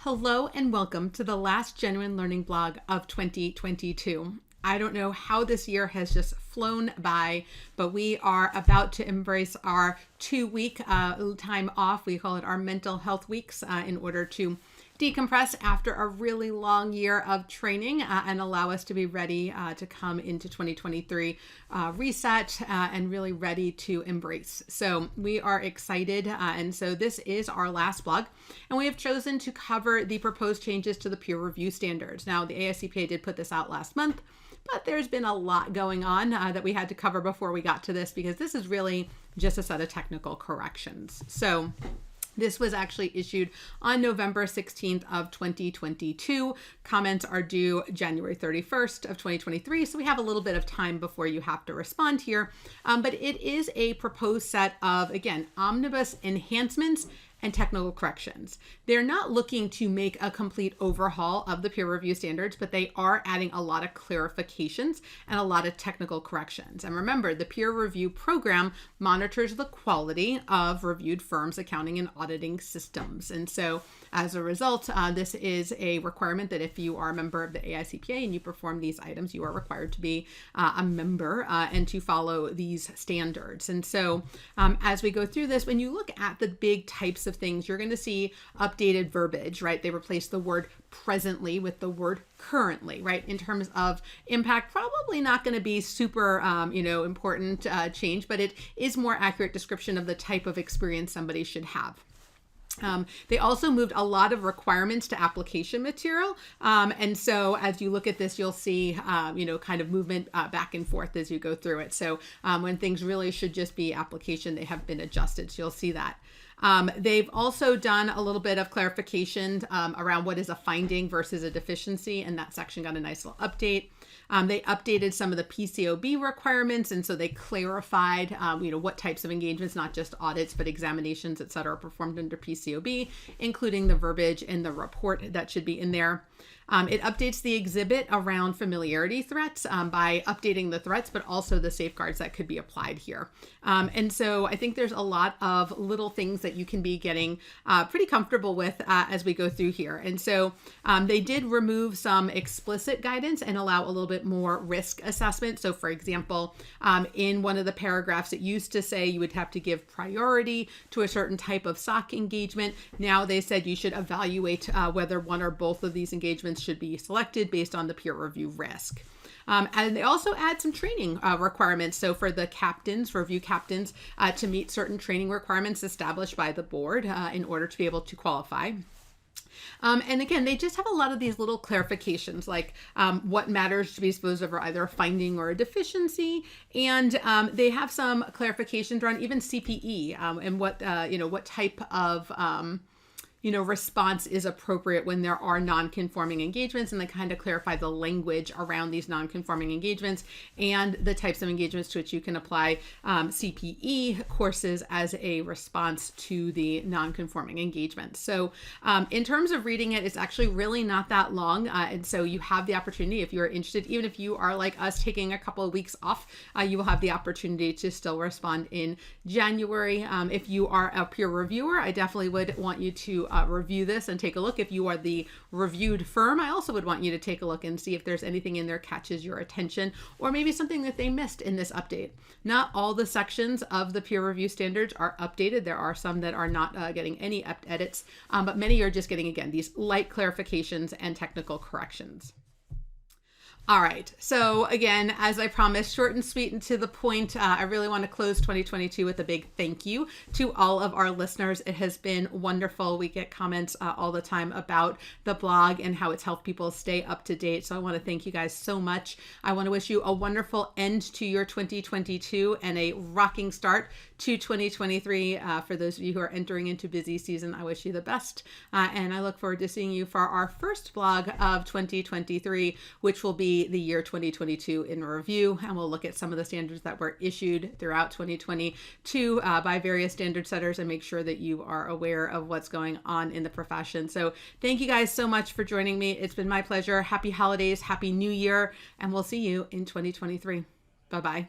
Hello and welcome to the last genuine learning blog of 2022. I don't know how this year has just flown by, but we are about to embrace our 2-week time off. We call it our mental health weeks in order to decompress after a really long year of training and allow us to be ready to come into 2023 reset and really ready to embrace. So we are excited. And so this is our last blog, and we have chosen to cover the proposed changes to the peer review standards. Now, the AICPA did put this out last month, but there's been a lot going on that we had to cover before we got to this, because this is really just a set of technical corrections. So this was actually issued on November 16th of 2022. Comments are due January 31st of 2023. So we have a little bit of time before you have to respond here. But it is a proposed set of, again, omnibus enhancements and technical corrections. They're not looking to make a complete overhaul of the peer review standards, but they are adding a lot of clarifications and a lot of technical corrections. And remember, the peer review program monitors the quality of reviewed firms' accounting and auditing systems. And so as a result, this is a requirement that if you are a member of the AICPA and you perform these items, you are required to be a member and to follow these standards. And so as we go through this, when you look at the big types of things, you're going to see updated verbiage, right? They replace the word presently with the word currently, right? In terms of impact, probably not going to be super, important change, but it is more accurate description of the type of experience somebody should have. They also moved a lot of requirements to application material. And so as you look at this, you'll see, kind of movement back and forth as you go through it. So when things really should just be application, they have been adjusted. So you'll see that. They've also done a little bit of clarification around what is a finding versus a deficiency, and that section got a nice little update. They updated some of the PCOB requirements, and so they clarified, what types of engagements, not just audits, but examinations, et cetera, are performed under PCOB, including the verbiage in the report that should be in there. It updates the exhibit around familiarity threats by updating the threats, but also the safeguards that could be applied here. And so I think there's a lot of little things that you can be getting pretty comfortable with as we go through here. And so they did remove some explicit guidance and allow a little bit more risk assessment. So for example, in one of the paragraphs, it used to say you would have to give priority to a certain type of SOC engagement. Now they said you should evaluate whether one or both of these engagements should be selected based on the peer review risk. And they also add some training requirements. So for the captains, review captains, to meet certain training requirements established by the board in order to be able to qualify. And again, they just have a lot of these little clarifications, like what matters to be disposed of, or either a finding or a deficiency. And they have some clarifications around even CPE and what type of response is appropriate when there are non-conforming engagements, and they kind of clarify the language around these non-conforming engagements and the types of engagements to which you can apply CPE courses as a response to the non-conforming engagements. So in terms of reading it, it's actually really not that long. And so you have the opportunity, if you're interested, even if you are like us taking a couple of weeks off, you will have the opportunity to still respond in January. If you are a peer reviewer, I definitely would want you to review this and take a look. If you are the reviewed firm, I also would want you to take a look and see if there's anything in there catches your attention, or maybe something that they missed in this update. Not all the sections of the peer review standards are updated. There are some that are not getting any edits, but many are just getting, again, these light clarifications and technical corrections. All right. So again, as I promised, short and sweet and to the point, I really want to close 2022 with a big thank you to all of our listeners. It has been wonderful. We get comments all the time about the blog and how it's helped people stay up to date. So I want to thank you guys so much. I want to wish you a wonderful end to your 2022 and a rocking start to 2023. For those of you who are entering into busy season, I wish you the best. And I look forward to seeing you for our first blog of 2023, which will be the year 2022 in review, and we'll look at some of the standards that were issued throughout 2022 by various standard setters and make sure that you are aware of what's going on in the profession. So thank you guys so much for joining me. It's been my pleasure. Happy holidays, happy new year, and we'll see you in 2023. Bye-bye.